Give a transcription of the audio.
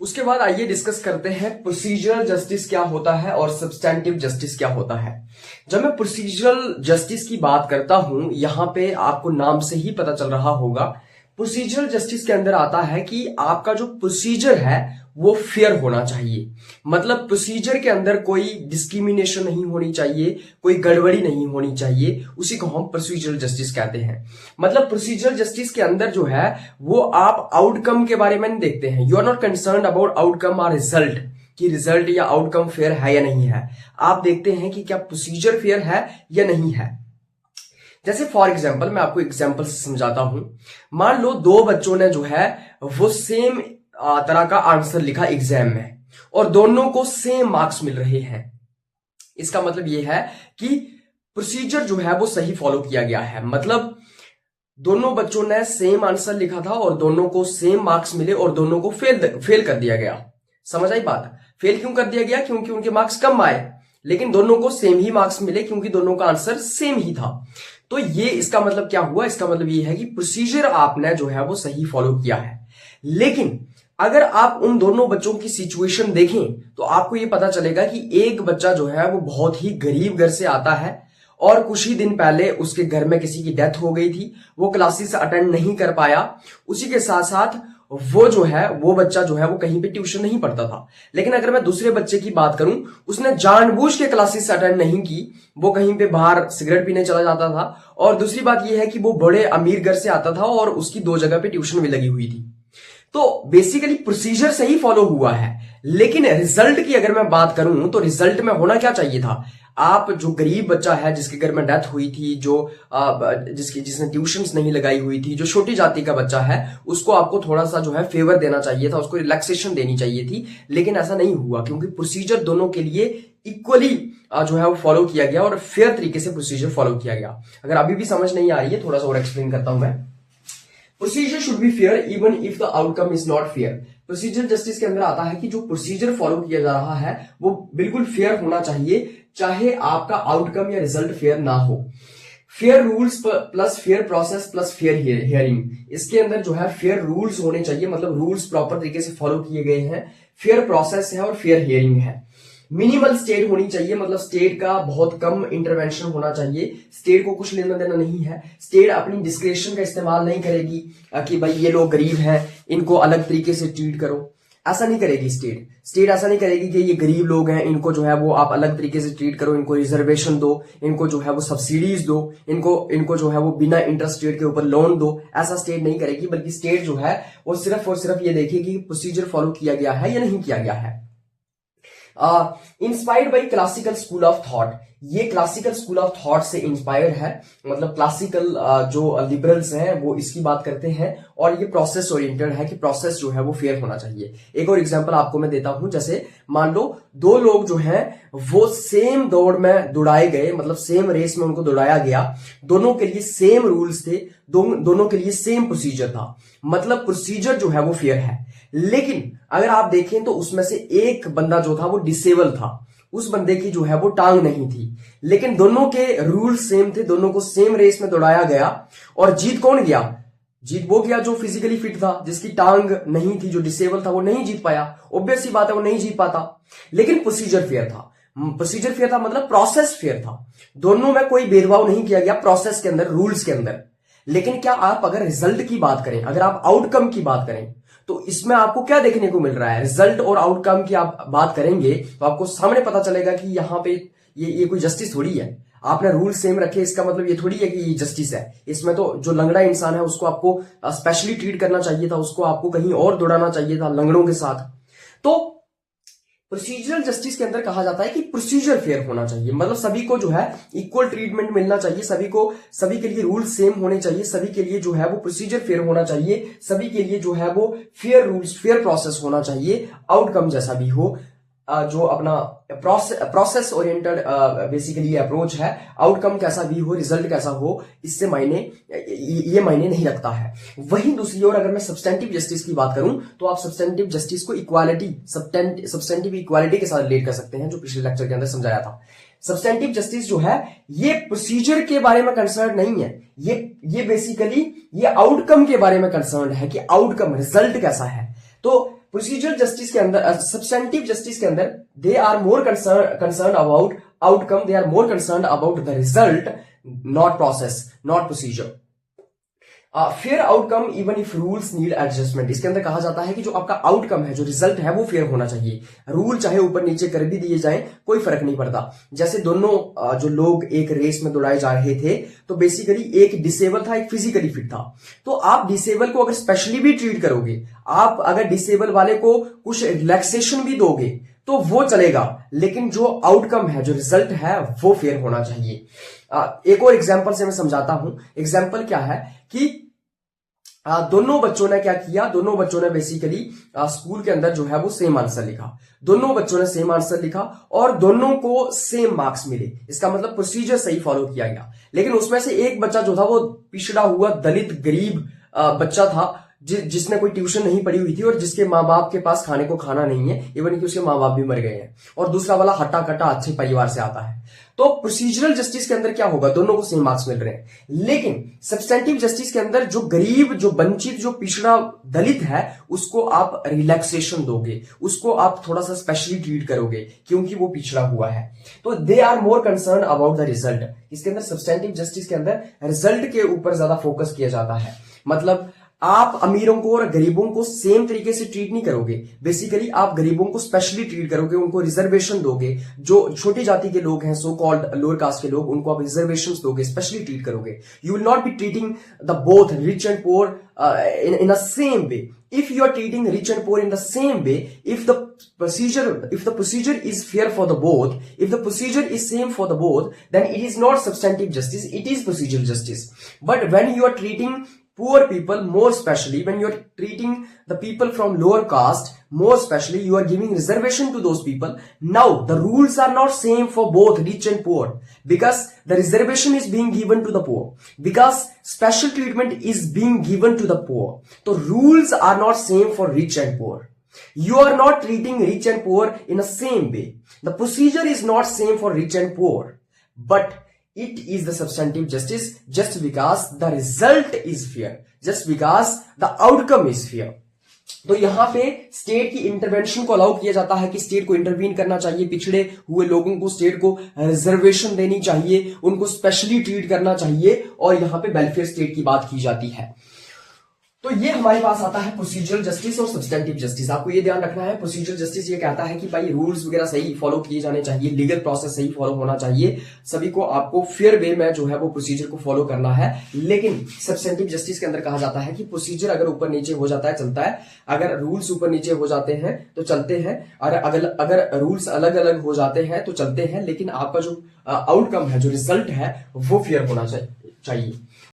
उसके बाद आइए डिस्कस करते हैं प्रोसीजरल जस्टिस क्या होता है और सब्सटेंटिव जस्टिस क्या होता है। जब मैं प्रोसीजरल जस्टिस की बात करता हूं, यहां पे आपको नाम से ही पता चल रहा होगा, प्रोसीजरल जस्टिस के अंदर आता है कि आपका जो प्रोसीजर है वो फेयर होना चाहिए। मतलब प्रोसीजर के अंदर कोई डिस्क्रिमिनेशन नहीं होनी चाहिए, कोई गड़बड़ी नहीं होनी चाहिए, उसी को हम प्रोसीजरल जस्टिस कहते हैं। मतलब प्रोसीजरल जस्टिस के अंदर जो है वो आप आउटकम के बारे में नहीं देखते हैं। You are not concern about outcome और रिजल्ट, कि रिजल्ट या आउटकम फेयर है या नहीं है। आप देखते हैं कि क्या प्रोसीजर फेयर है या नहीं है। जैसे फॉर एग्जाम्पल मैं आपको एग्जाम्पल से समझाता हूं। मान लो दो बच्चों ने जो है वो सेम तरह का आंसर लिखा एग्जाम में और दोनों को सेम मार्क्स मिल रहे हैं। इसका मतलब यह है कि प्रोसीजर जो है वो सही फॉलो किया गया है। मतलब दोनों बच्चों ने सेम आंसर लिखा था और दोनों को सेम मार्क्स मिले और दोनों को फेल कर दिया गया। समझ आई बात? फेल क्यों कर दिया गया? क्योंकि उनके मार्क्स कम आए, लेकिन दोनों को सेम ही मार्क्स मिले क्योंकि दोनों का आंसर सेम ही था। तो ये इसका मतलब क्या हुआ? इसका मतलब ये है कि प्रोसीजर आपने जो है वो सही फॉलो किया है। लेकिन अगर आप उन दोनों बच्चों की सिचुएशन देखें तो आपको ये पता चलेगा कि एक बच्चा जो है वो बहुत ही गरीब घर से आता है और कुछ ही दिन पहले उसके घर में किसी की डेथ हो गई थी, वो क्लासेस अटेंड नहीं कर पाया। उसी के साथ साथ वो बच्चा जो है वो कहीं पे ट्यूशन नहीं पढ़ता था। लेकिन अगर मैं दूसरे बच्चे की बात करूं, उसने जानबूझ के क्लासेस अटेंड नहीं की, वो कहीं पे बाहर सिगरेट पीने चला जाता था। और दूसरी बात यह है कि वो बड़े अमीर घर से आता था और उसकी दो जगह पे ट्यूशन भी लगी हुई थी। तो बेसिकली प्रोसीजर सही फॉलो हुआ है, लेकिन रिजल्ट की अगर मैं बात करूं तो रिजल्ट में होना क्या चाहिए था? आप जो गरीब बच्चा है जिसके घर में डेथ हुई थी, जिसने ट्यूशंस नहीं लगाई हुई थी, जो छोटी जाति का बच्चा है, उसको आपको थोड़ा सा जो है फेवर देना चाहिए था, उसको रिलैक्सेशन देनी चाहिए थी। लेकिन ऐसा नहीं हुआ क्योंकि प्रोसीजर दोनों के लिए इक्वली जो है वो फॉलो किया गया और फेयर तरीके से प्रोसीजर फॉलो किया गया। अगर अभी भी समझ नहीं आ रही है, थोड़ा सा और एक्सप्लेन करता हूं मैं। Procedure should be fair even if the outcome is not fair. Procedure justice के अंदर आता है कि जो प्रोसीजर फॉलो किया जा रहा है वो बिल्कुल फेयर होना चाहिए, चाहे आपका आउटकम या रिजल्ट फेयर ना हो। Fair rules plus fair process plus fair hearing, इसके अंदर जो है फेयर रूल्स होने चाहिए। मतलब रूल्स प्रॉपर तरीके से फॉलो किए गए हैं, फेयर प्रोसेस है और फेयर हियरिंग है। मिनिमल स्टेट होनी चाहिए, मतलब स्टेट का बहुत कम इंटरवेंशन होना चाहिए। स्टेट को कुछ लेना देना नहीं है। स्टेट अपनी डिस्क्रिप्शन का इस्तेमाल नहीं करेगी कि भाई ये लोग गरीब हैं, इनको अलग तरीके से ट्रीट करो। ऐसा नहीं करेगी स्टेट ऐसा नहीं करेगी कि ये गरीब लोग हैं, इनको जो है वो आप अलग तरीके से ट्रीट करो, इनको रिजर्वेशन दो, इनको जो है वो सब्सिडीज दो, इनको जो है वो बिना इंटरेस्ट रेट के ऊपर लोन दो। ऐसा स्टेट नहीं करेगी, बल्कि स्टेट जो है वो सिर्फ और सिर्फ ये देखेगी कि प्रोसीजर फॉलो किया गया है या नहीं किया गया है। Inspired by classical school of thought, ये क्लासिकल स्कूल ऑफ थॉट से इंस्पायर्ड है। मतलब क्लासिकल जो लिबरल्स हैं वो इसकी बात करते हैं और ये प्रोसेस ओरिएंटेड है कि प्रोसेस जो है वो फेयर होना चाहिए। एक और एग्जांपल आपको मैं देता हूं। जैसे मान लो दो लोग जो हैं वो सेम दौड़ में दौड़ाए गए, मतलब सेम रेस में उनको दौड़ाया गया, दोनों के लिए सेम रूल्स थे, दोनों के लिए सेम प्रोसीजर था। मतलब प्रोसीजर जो है वो फेयर है। लेकिन अगर आप देखें तो उसमें से एक बंदा जो था वो डिसेबल था, उस बंदे की जो है वो टांग नहीं थी, लेकिन दोनों के रूल सेम थे, दोनों को सेम रेस में दौड़ाया गया और जीत कौन गया? जीत वो गया जो फिजिकली फिट था, जिसकी टांग नहीं थी, जो डिसेबल था वो नहीं जीत पाया। ऑब्वियस सी बात है वो नहीं जीत पाता। लेकिन प्रोसीजर फेयर था। प्रोसीजर फेयर था मतलब प्रोसेस फेयर था। दोनों में कोई भेदभाव नहीं किया गया प्रोसेस के अंदर, रूल्स के अंदर। लेकिन क्या आप अगर रिजल्ट की बात करें, अगर आप आउटकम की बात करें, तो इसमें आपको क्या देखने को मिल रहा है? रिजल्ट और आउटकम की आप बात करेंगे तो आपको सामने पता चलेगा कि यहां पे ये कोई जस्टिस थोड़ी है। आपने रूल सेम रखे, इसका मतलब ये थोड़ी है कि ये जस्टिस है। इसमें तो जो लंगड़ा इंसान है उसको आपको स्पेशली ट्रीट करना चाहिए था, उसको आपको कहीं और दौड़ाना चाहिए था लंगड़ों के साथ। तो प्रोसीजरल जस्टिस के अंदर कहा जाता है कि प्रोसीजर फेयर होना चाहिए। मतलब सभी को जो है इक्वल ट्रीटमेंट मिलना चाहिए, सभी के लिए रूल सेम होने चाहिए, सभी के लिए जो है वो प्रोसीजर फेयर होना चाहिए, सभी के लिए जो है वो फेयर रूल्स फेयर प्रोसेस होना चाहिए। आउटकम जैसा भी हो, जो अपना प्रोसेस ओरिएंटेड बेसिकली अप्रोच है, आउटकम कैसा भी हो, रिजल्ट कैसा हो, इससे ये मायने नहीं रखता है। वहीं दूसरी ओर अगर मैं सब्सटेंटिव जस्टिस की बात करूं तो आप सब्सटेंटिव जस्टिस को सब्सटेंटिव इक्वालिटी के साथ रिलेट कर सकते हैं, जो पिछले लेक्चर के अंदर समझाया था। सब्सटेंटिव जस्टिस जो है ये प्रोसीजर के बारे में कंसर्न नहीं है, ये बेसिकली ये आउटकम के बारे में कंसर्न है कि आउटकम रिजल्ट कैसा है। तो प्रोसीजरल जस्टिस के अंदर, सब्सटेंटिव जस्टिस के अंदर, they are more concern about outcome, they are more concern about the result, not process, not procedure. Fair outcome even if rules need adjustment. इसके अंदर कहा जाता है कि जो आपका आउटकम है, जो रिजल्ट है, वो फेयर होना चाहिए। रूल चाहे ऊपर नीचे कर भी दिए जाएं, कोई फर्क नहीं पड़ता। जैसे दोनों जो लोग एक रेस में दौड़ाए जा रहे थे, तो बेसिकली एक डिसेबल था, एक फिजिकली फिट था। तो आप डिसेबल को अगर स्पेशली भी ट्रीट करोगे, आप अगर डिसेबल वाले को कुछ रिलैक्सेशन भी दोगे, तो वो चलेगा, लेकिन जो आउटकम है, जो रिजल्ट है, वो फेयर होना चाहिए। एक और एग्जांपल से मैं समझाता हूं। एग्जांपल क्या है कि दोनों बच्चों ने क्या किया, दोनों बच्चों ने बेसिकली स्कूल के अंदर जो है वो सेम आंसर लिखा। दोनों बच्चों ने सेम आंसर लिखा और दोनों को सेम मार्क्स मिले। इसका मतलब प्रोसीजर सही फॉलो किया गया। लेकिन उसमें से एक बच्चा जो था वो पिछड़ा हुआ, दलित, गरीब बच्चा था, जिसने कोई ट्यूशन नहीं पढ़ी हुई थी और जिसके माँ बाप के पास खाने को खाना नहीं है, इवन कि उसके माँ बाप भी मर गए हैं। और दूसरा वाला हट्टा कट्टा अच्छे परिवार से आता है। तो प्रोसीजरल जस्टिस के अंदर क्या होगा, दोनों को सेम मार्क्स मिल रहे हैं। लेकिन सब्सटेंटिव जस्टिस के अंदर जो गरीब, जो वंचित, जो पिछड़ा दलित है, उसको आप रिलैक्सेशन दोगे, उसको आप थोड़ा सा स्पेशली ट्रीट करोगे क्योंकि वो पिछड़ा हुआ है। तो they are more concern about the result. इसके अंदर सब्सटेंटिव जस्टिस के अंदर रिजल्ट के ऊपर ज्यादा फोकस किया जाता है। मतलब आप अमीरों को और गरीबों को सेम तरीके से ट्रीट नहीं करोगे। बेसिकली आप गरीबों को स्पेशली ट्रीट करोगे, उनको रिजर्वेशन दोगे। जो छोटी जाति के लोग हैं, सो कॉल्ड लोअर कास्ट के लोग, उनको आप रिजर्वेशन दोगे, स्पेशली ट्रीट करोगे। You will not be treating the both rich and poor in a same way. If you are treating rich and poor in the same way, if the procedure is fair for the both, if the procedure is same for the both, then it is not substantive justice, it is procedural justice. But when you are treating poor people more specially, when you are treating the people from lower caste more specially, you are giving reservation to those people. Now the rules are not same for both rich and poor, because the reservation is being given to the poor, because special treatment is being given to the poor. So rules are not same for rich and poor. You are not treating rich and poor in the same way. The procedure is not same for rich and poor, but it is the substantive justice just because the result is fair, just because the outcome is fair. तो यहां पे state की intervention को allow किया जाता है कि state को इंटरवीन करना चाहिए। पिछड़े हुए लोगों को स्टेट को रिजर्वेशन देनी चाहिए, उनको स्पेशली ट्रीट करना चाहिए, और यहां पे वेलफेयर स्टेट की बात की जाती है। तो ये हमारे पास आता है प्रोसीजरल जस्टिस और सब्सटेंटिव जस्टिस। आपको ये ध्यान रखना है, प्रोसीजरल जस्टिस ये कहता है कि भाई रूल्स वगैरह सही फॉलो किए जाने चाहिए, लीगल प्रोसेस सही फॉलो होना चाहिए, सभी को आपको फेयर वे में जो है वो प्रोसीजर को फॉलो करना है। लेकिन सब्सटेंटिव जस्टिस के अंदर कहा जाता है कि प्रोसीजर अगर ऊपर नीचे हो जाता है चलता है, अगर रूल्स ऊपर नीचे हो जाते हैं तो चलते हैं, और अगर रूल्स अलग अलग हो जाते हैं तो चलते हैं, लेकिन आपका जो आउटकम है, जो रिजल्ट है, वो फेयर होना चाहिए।